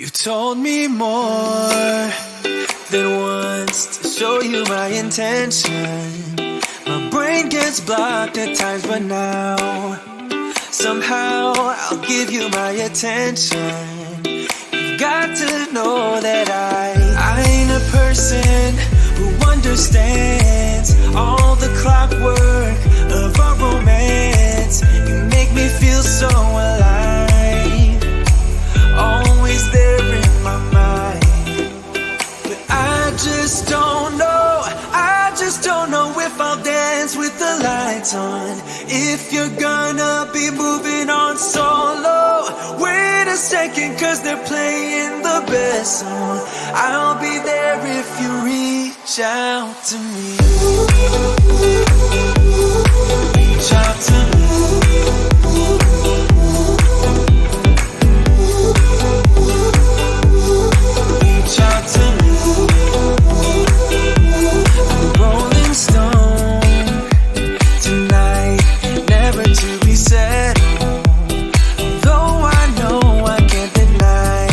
You told me more than once to show you my intention. My brain gets blocked at times, but now somehow I'll give you my attention. You've got to know that I ain't a person who understands all the clockwork of our romance. You make me feel so alive, always there in my mind. But I just don't know if I'll dance with the lights on. If you're gonna be moving on solo, wait a second, cause they're playing the best song. I'll be there if you reach out to me. Reach out to me. Reach out to me. I'm rolling stone tonight, never to be settled. Though I know I can't deny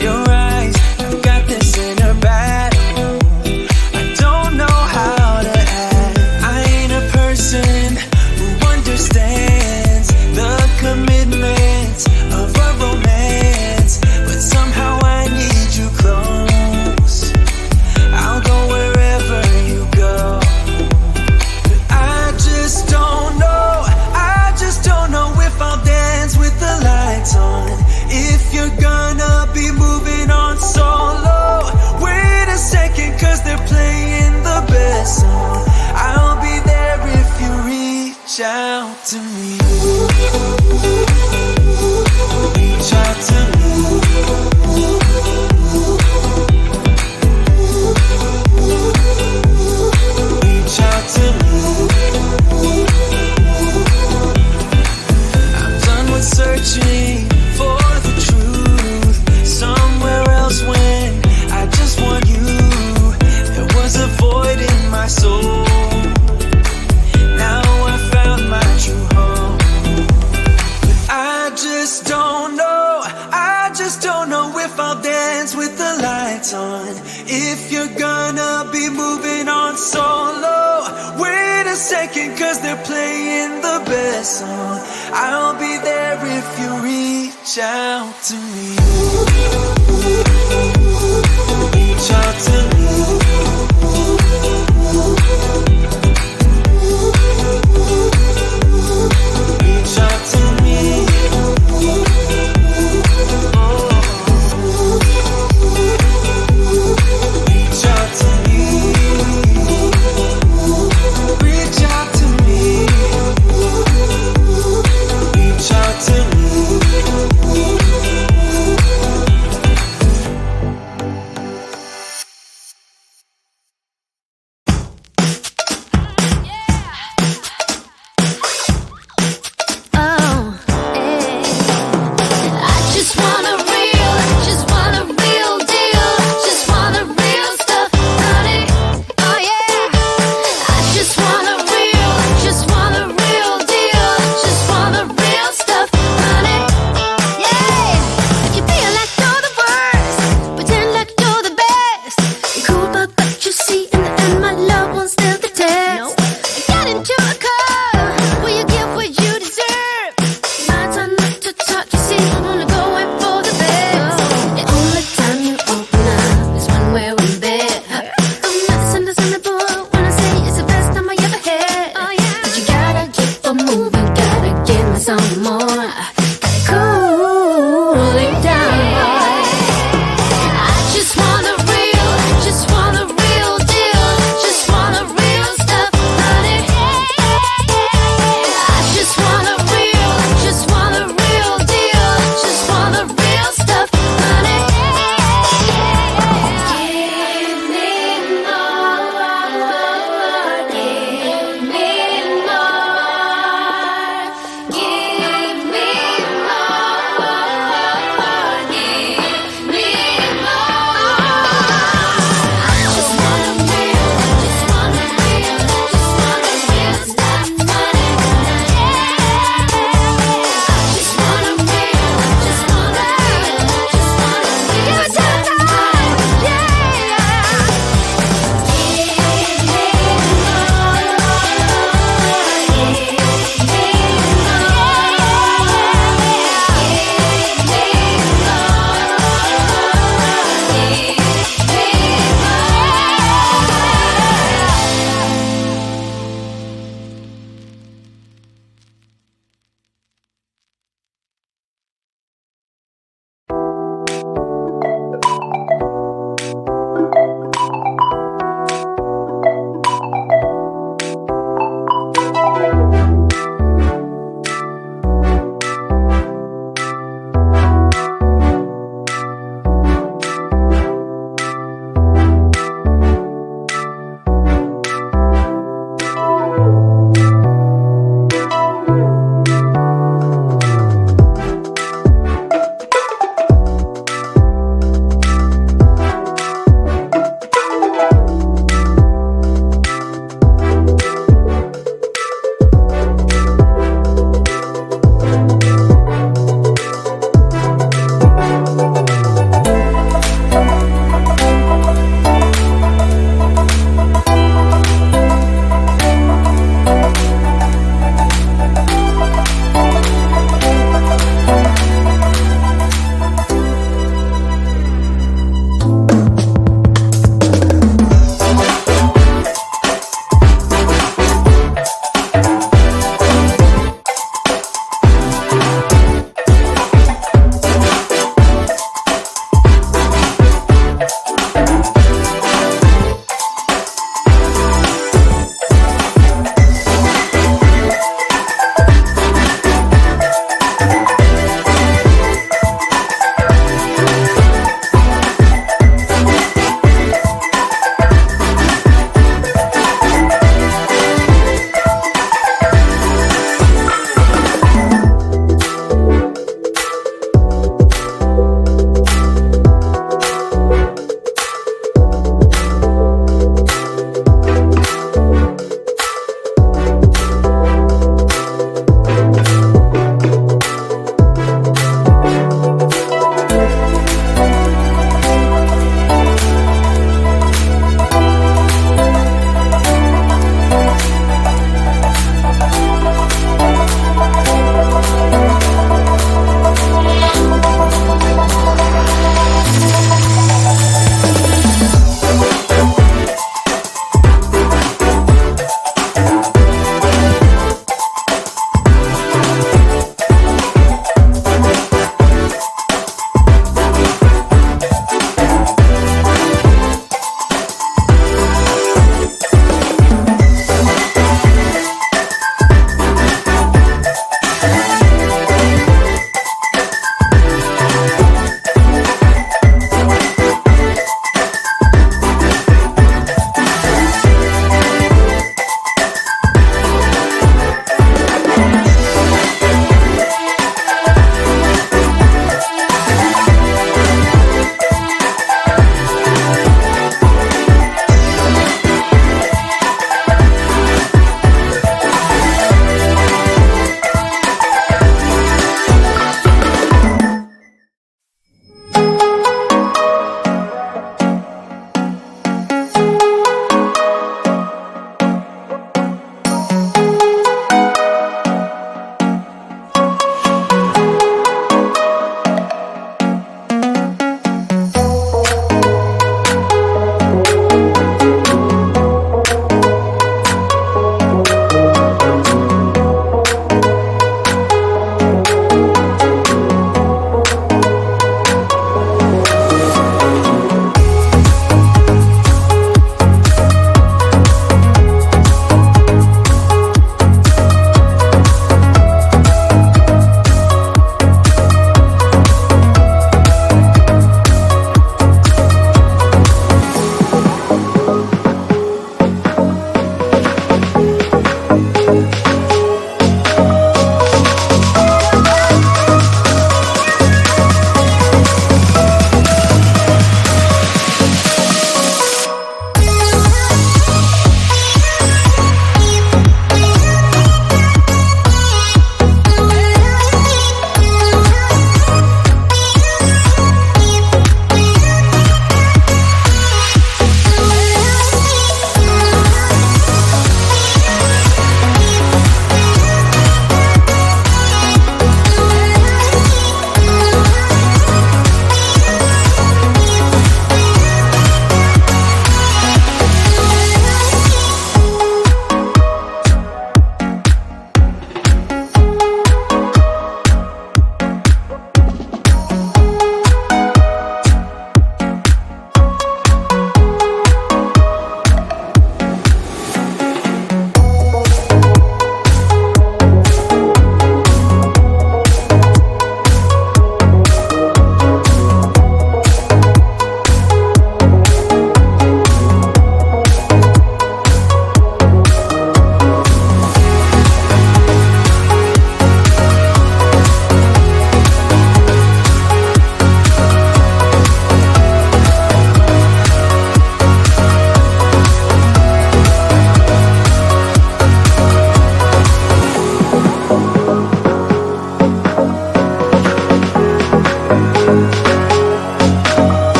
your eyes, I've got this inner battle. I don't know how to act. I ain't a person who understands the commitments of a romance, but somehow I need you close. I'll go wherever you go. But I just don't know if I'll dance with the lights on. If you're gonna be moving on solo, wait a second, cause they're playing the best song. I'll be there if you reach out to me. Reach out to me. Reach out to me. I'm done with searching for the truth somewhere else when I just want you. There was a void in my soul. Now I found my true home. But I just don't know if I'll dance with the lights on. If you're gonna be moving on solo, wait a second, cause they're playing the best song. I'll be there if you reach out to me.